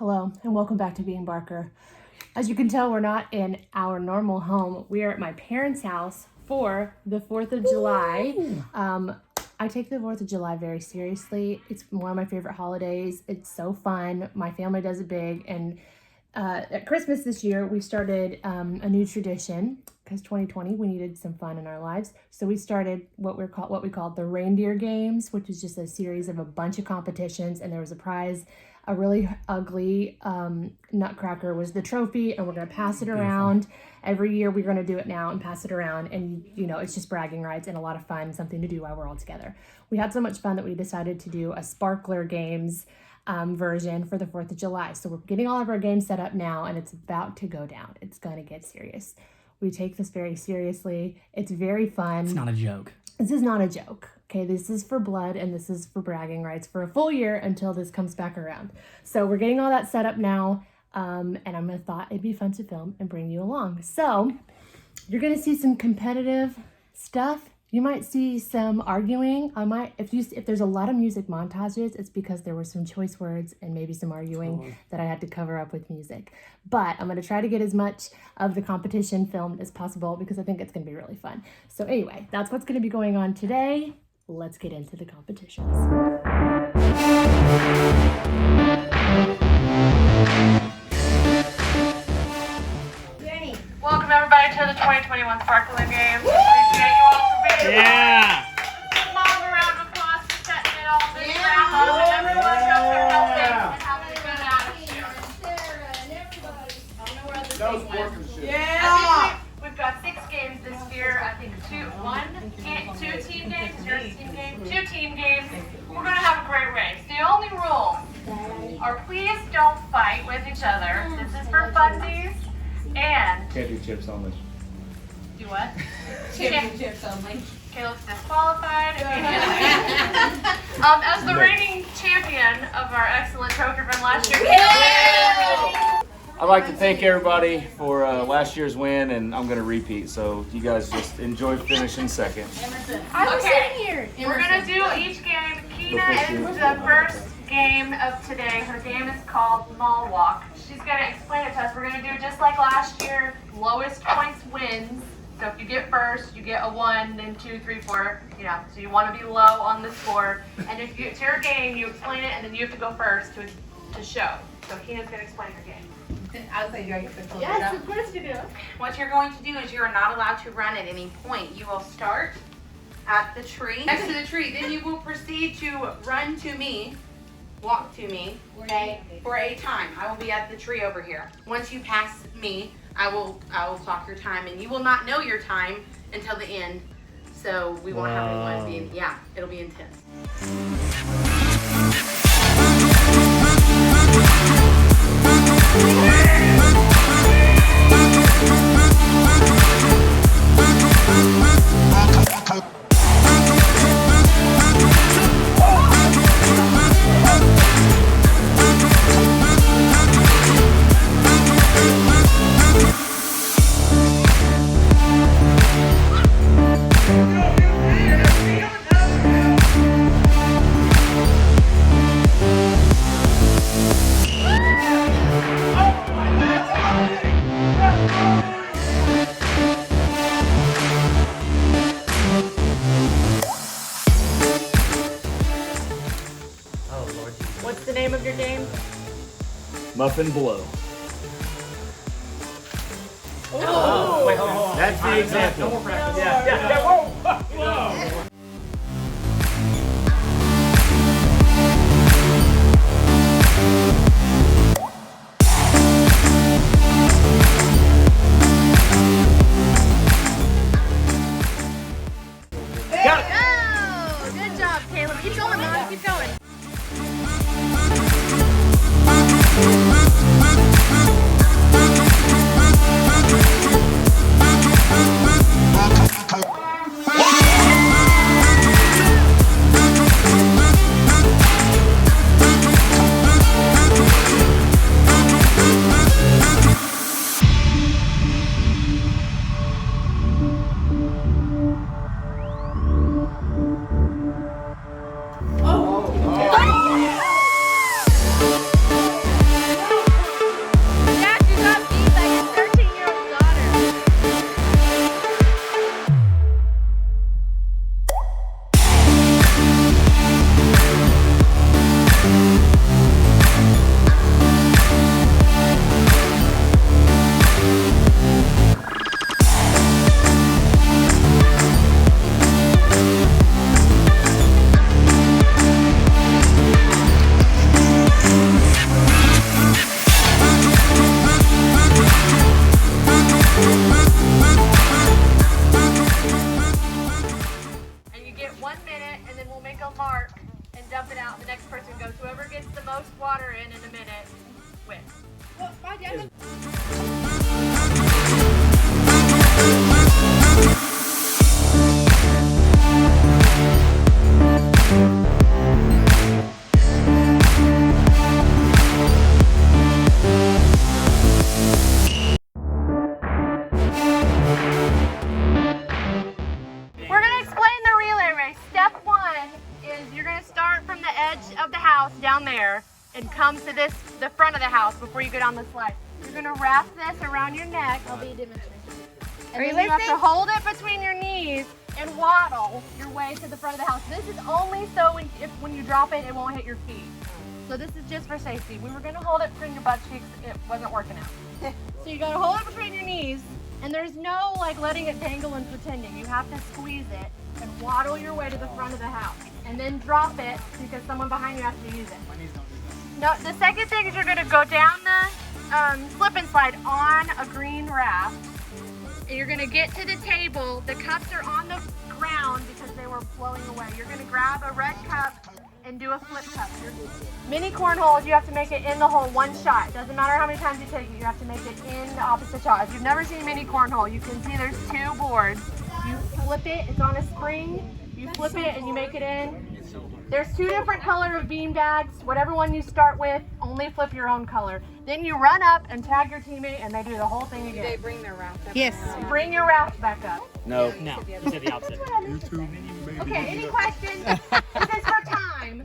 Hello, and welcome back to Being Barker. As you can tell, we're not in our normal home. We are at my parents' house for the 4th of July. I take the 4th of July very seriously. It's one of my favorite holidays. It's so fun. My family does it big. And at Christmas this year, we started a new tradition because 2020, we needed some fun in our lives. So we started what we called the Reindeer Games, which is just a series of a bunch of competitions. And there was a prize. A really ugly nutcracker was the trophy, and we're going to pass it around. Every year we're going to do it now and pass it around, and you know, it's just bragging rights and a lot of fun, something to do while we're all together. We had so much fun that we decided to do a Sparkler Games version for the 4th of July. So we're getting all of our games set up now, and it's about to go down. It's going to get serious. We take this very seriously. It's very fun. It's not a joke. This is not a joke. Okay, this is for blood and this is for bragging rights for a full year until this comes back around. So we're getting all that set up now, and I thought it'd be fun to film and bring you along. So you're gonna see some competitive stuff. You might see some arguing. If there's a lot of music montages, it's because there were some choice words and maybe some arguing that I had to cover up with music. But I'm gonna try to get as much of the competition filmed as possible because I think it's gonna be really fun. So anyway, that's what's gonna be going on today. Let's get into the competitions. Welcome everybody to the 2021 Sparkling Games. Appreciate you all for being here. Yeah! Give them a round of applause for setting it all this wrap up, and everyone hope they're healthy and having a good attitude. Yeah! We've got 6 games this year. I think 2 team games, your team game, 2 team games. We're gonna have a great race. The only rules are please don't fight with each other. This is for funsies. And Can't do chips only. do what? Championships only. Caleb's disqualified. As the reigning champion of our excellent trophy from last year. I'd like to thank everybody for last year's win, and I'm going to repeat. So you guys just enjoy finishing second. Okay, we're gonna do each game. Keena is the first game of today. Her game is called Mall Walk. She's gonna explain it to us. We're gonna do just like last year. Lowest points wins. So if you get first, you get a 1, then 2, 3, 4. You know, so you want to be low on the score. And if it's your game, you explain it, and then you have to go first to show. So Keena's gonna explain her game. I'll say, do I get to close it Yes, up? of course you do. What you're going to do is you are not allowed to run at any point. You will start at the tree, next to the tree. Then you will proceed to run to me, walk to me, okay, for a time. I will be at the tree over here. Once you pass me, I will clock your time, and you will not know your time until the end. So we won't have anyone be, yeah, it'll be intense. What's the name of your game? Muffin blow. Oh! Wait, hold on. That's the example. Whoa! Go! Good job, Caleb. Keep going, Mom. Keep going. the most water in a minute wins. We're going to explain the relay race. Step 1 is you're going to start from the edge of the house down there and come to the front of the house before you go down the slide. You're going to wrap this around your neck. I'll be a demonstration. And then you have to hold it between your knees and waddle your way to the front of the house. This is only so when you drop it, it won't hit your feet. So this is just for safety. We were going to hold it between your butt cheeks. It wasn't working out. So you got to hold it between your knees. And there's no like letting it dangle and pretending. You have to squeeze it and waddle your way to the front of the house. And then drop it because someone behind you has to use it. No, the second thing is you're gonna go down the slip and slide on a green raft. And you're gonna get to the table. The cups are on the ground because they were flowing away. You're gonna grab a red cup and do a flip cup. Mini cornholes, you have to make it in the hole one shot. Doesn't matter how many times you take it, you have to make it in the opposite shot. If you've never seen mini cornhole, you can see there's 2 boards. You flip it, it's on a spring. You flip it and you make it in. There's 2 different color of bean bags. Whatever one you start with, only flip your own color. Then you run up and tag your teammate and they do the whole thing again. They bring their raft up. Yes. Bring your raft back up. No. No, you said the opposite. Okay, any questions? This is for time.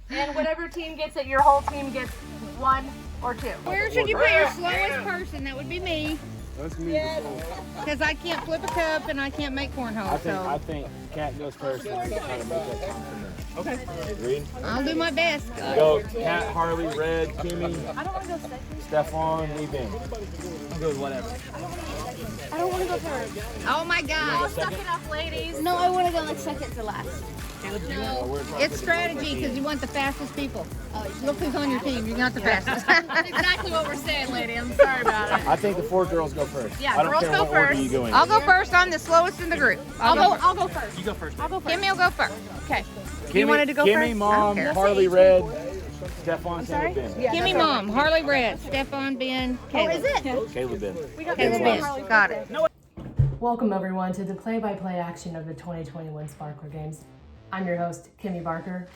And whatever team gets it, your whole team gets 1 or 2. Where should you put your slowest person? That would be me. That's me. Because I can't flip a cup and I can't make cornhole. I think Cat goes first and try to make that time from there. Okay. Agreed? I'll do my best. Go Cat, Harley, Red, Kimmy, I don't want to go second. Stefan, me, Ben. I'll go with whatever. I don't want to go third. Oh my Oh, God. suck it up, ladies. No, I want to go like second to last. It's strategy because you want the fastest people. Look who's on your team. You're not the fastest. That's exactly what we're saying, lady. I'm sorry about it. I think the 4 girls go first. Yeah, I don't girls care go what order first. you go in. I'll go first. I'm the slowest in the group. I'll go first. You go first. I'll go first. Kimmy will go first. Okay. Kimmy, wanted to go Kimmy, first? I don't Mom, care. Harley, Red, Stefan, sorry? Caleb, Ben. Kimmy, Mom, Harley, Red, Stefan, Ben, Caleb. Caleb, Ben. We got Caleb, this. Ben. Got it. Welcome everyone to the play-by-play action of the 2021 Sparkler Games. I'm your host, Kimmy Barker.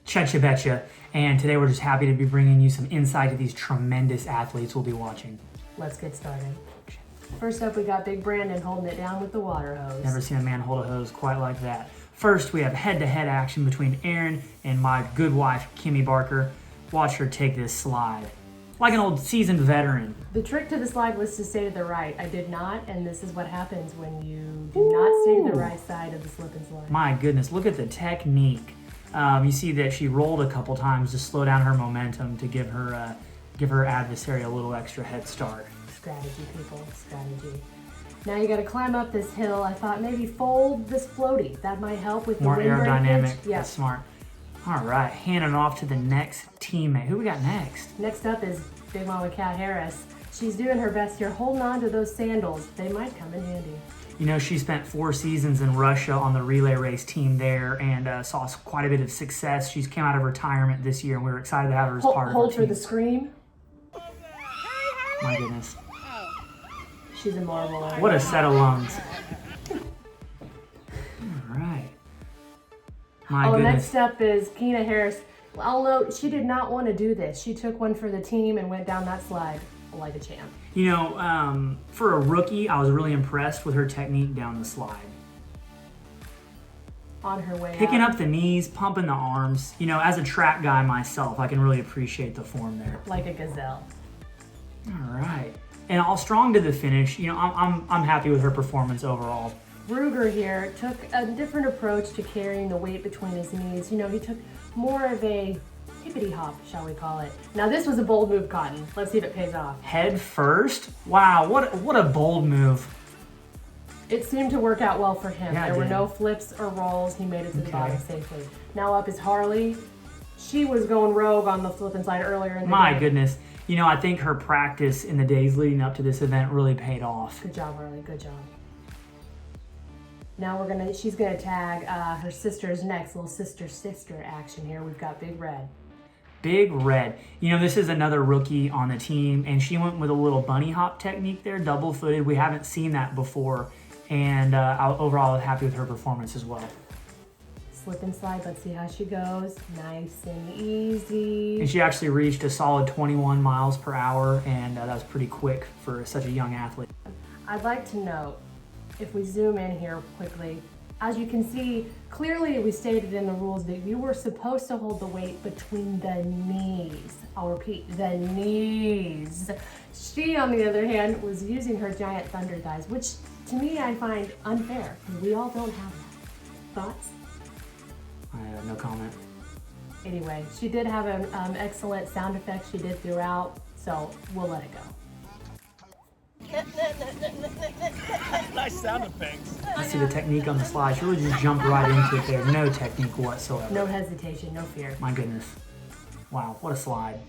Chetcha Betcha, and today we're just happy to be bringing you some insight to these tremendous athletes we'll be watching. Let's get started. First up, we got Big Brandon holding it down with the water hose. Never seen a man hold a hose quite like that. First, we have head-to-head action between Aaron and my good wife, Kimmy Barker. Watch her take this slide. Like an old seasoned veteran. The trick to the slide was to stay to the right. I did not, and this is what happens when you do not stay to the right side of the slip and slide. My goodness, look at the technique. You see that she rolled a couple times to slow down her momentum to give her adversary a little extra head start. Strategy, people, strategy. Now you got to climb up this hill. I thought maybe fold this floaty. That might help with the More wind aerodynamic. breakage. Yeah. That's smart. All right, handing off to the next teammate. Who we got next? Next up is Big Mama Cat Harris. She's doing her best here, holding on to those sandals. They might come in handy. You know, she spent 4 seasons in Russia on the relay race team there and saw quite a bit of success. She's came out of retirement this year, and we were excited to have her as part of Hold our for team. the scream. My goodness. She's a marvel. What a set of lungs. All right. My goodness. Next up is Keena Harris. I'll note, she did not want to do this. She took one for the team and went down that slide like a champ. You know, for a rookie, I was really impressed with her technique down the slide. On her way Picking out, up the knees, pumping the arms. You know, as a track guy myself, I can really appreciate the form there. like a gazelle. All right. And all strong to the finish. You know, I'm happy with her performance overall. Ruger here took a different approach to carrying the weight between his knees. You know, he took more of a hippity hop, shall we call it. Now this was a bold move, Cotton. Let's see if it pays off. Head first? Wow, what a bold move. It seemed to work out well for him. Yeah, it There were did. no flips or rolls. He made it to the Okay. bottom safely. Now up is Harley. She was going rogue on the flip and slide earlier in the My game. goodness. You know, I think her practice in the days leading up to this event really paid off. Good job, Harley. Good job. Now she's gonna tag her sister's next, little sister action here. We've got Big Red. Big Red. You know, this is another rookie on the team, and she went with a little bunny hop technique there, double-footed. We haven't seen that before, and overall, I was happy with her performance as well. Slip and slide, let's see how she goes. Nice and easy. And she actually reached a solid 21 miles per hour, and that was pretty quick for such a young athlete. I'd like to note, if we zoom in here quickly, as you can see, clearly we stated in the rules that you were supposed to hold the weight between the knees. I'll repeat, the knees. She, on the other hand, was using her giant thunder thighs, which to me I find unfair. We all don't have that. Thoughts? I have no comment. Anyway, she did have an excellent sound effect she did throughout, so we'll let it go. Nice sound effects. I see the technique on the slide. She really just jumped right into it there. No technique whatsoever. No hesitation, no fear. My goodness. Wow, what a slide.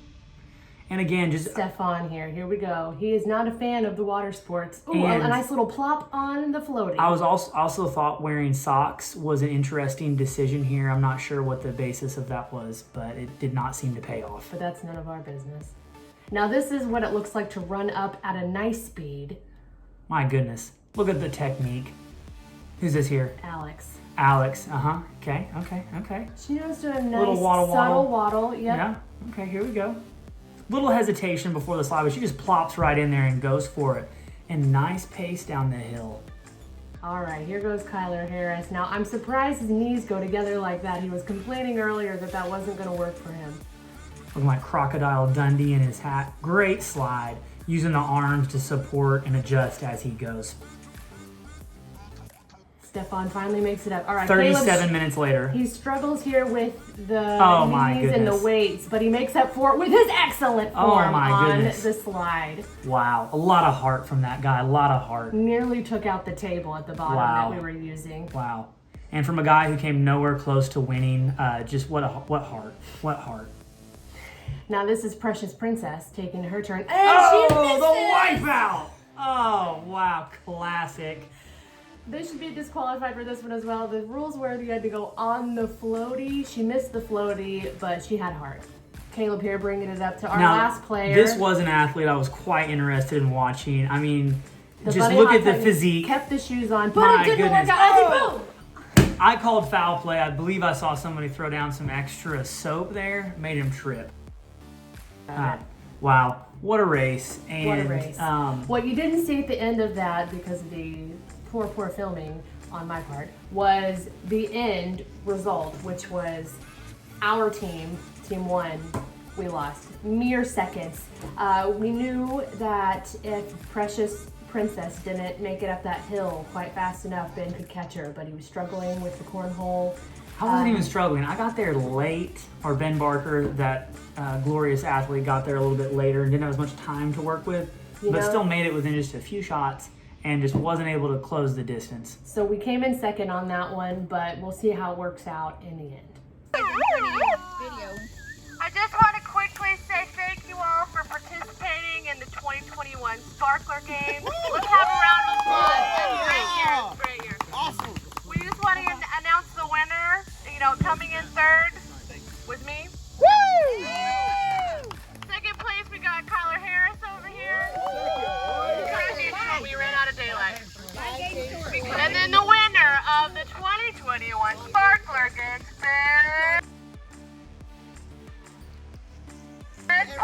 And again, just... Stefan here we go. He is not a fan of the water sports. Ooh, And a nice little plop on the floaty. I was also thought wearing socks was an interesting decision here. I'm not sure what the basis of that was, but it did not seem to pay off. But that's none of our business. Now this is what it looks like to run up at a nice speed. My goodness. Look at the technique. Who's this here? Alex. Alex. Okay. She knows to a nice Little subtle waddle. Yep. Yeah. Okay, here we go. Little hesitation before the slide, but she just plops right in there and goes for it. And nice pace down the hill. All right, here goes Kyler Harris. Now, I'm surprised his knees go together like that. He was complaining earlier that that wasn't going to work for him. Looking like Crocodile Dundee in his hat. Great slide. Using the arms to support and adjust as he goes. Stefan finally makes it up. All right, 37 minutes later. He struggles here with the knees and the weights, but he makes up for it with his excellent form on the slide. Wow, a lot of heart from that guy, a lot of heart. Nearly took out the table at the bottom that we were using. Wow. And from a guy who came nowhere close to winning, just what heart. Now this is Precious Princess taking her turn. And the wipeout! Oh, wow, classic. They should be disqualified for this one as well. The rules were you had to go on the floaty. She missed the floaty, but she had heart. Caleb here bringing it up to our last player. This was an athlete I was quite interested in watching. I mean, just look at the physique. Kept the shoes on, but it didn't work out. I called foul play. I believe I saw somebody throw down some extra soap there. Made him trip. Wow, what a race. And, what a race. What you didn't see at the end of that, because of the poor filming on my part, was the end result, which was our team, Team 1, we lost. Mere seconds. We knew that if Precious Princess didn't make it up that hill quite fast enough, Ben could catch her, but he was struggling with the cornhole. I wasn't even struggling. I got there late, or Ben Barker, that glorious athlete, got there a little bit later and didn't have as much time to work with, but still made it within just a few shots and just wasn't able to close the distance. So we came in second on that one, but we'll see how it works out in the end. I just want to quickly say thank you all for participating in the 2021 Sparkler Games. Let's have a round of applause. It's great year. Awesome. We just want to announce the winner. Coming in third with me. Woo! Second place, we got Kyler Harris over here. We ran out of daylight. And then the winner of the 2021 Sparkler Games is Ben Barker!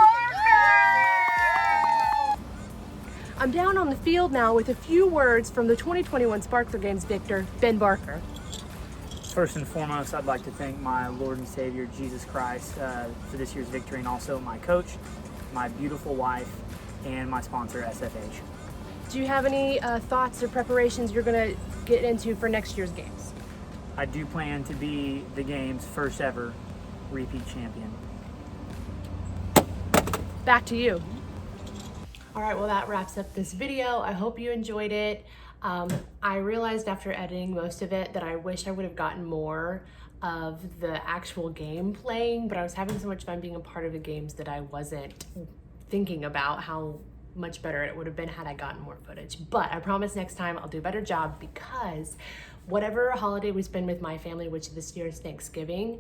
I'm down on the field now with a few words from the 2021 Sparkler Games victor, Ben Barker. First and foremost, I'd like to thank my Lord and Savior, Jesus Christ, for this year's victory, and also my coach, my beautiful wife, and my sponsor, SFH. Do you have any thoughts or preparations you're going to get into for next year's games? I do plan to be the game's first ever repeat champion. Back to you. All right, well, that wraps up this video. I hope you enjoyed it. I realized after editing most of it that I wished I would have gotten more of the actual game playing, but I was having so much fun being a part of the games that I wasn't thinking about how much better it would have been had I gotten more footage. But I promise next time I'll do a better job, because whatever holiday we spend with my family, which this year is Thanksgiving,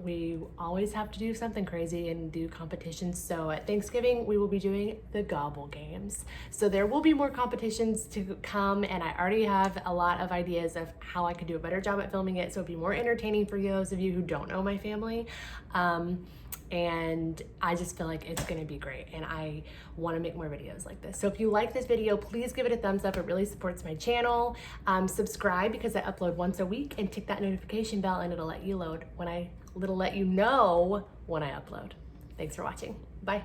We always have to do something crazy and do competitions. So at Thanksgiving, we will be doing the Gobble Games. So there will be more competitions to come, and I already have a lot of ideas of how I could do a better job at filming it so it'll be more entertaining for those of you who don't know my family. And I just feel like it's gonna be great, and I wanna make more videos like this. So if you like this video, please give it a thumbs up. It really supports my channel. Subscribe because I upload once a week, and tick that notification bell and it'll let you know when I upload. Thanks for watching. Bye.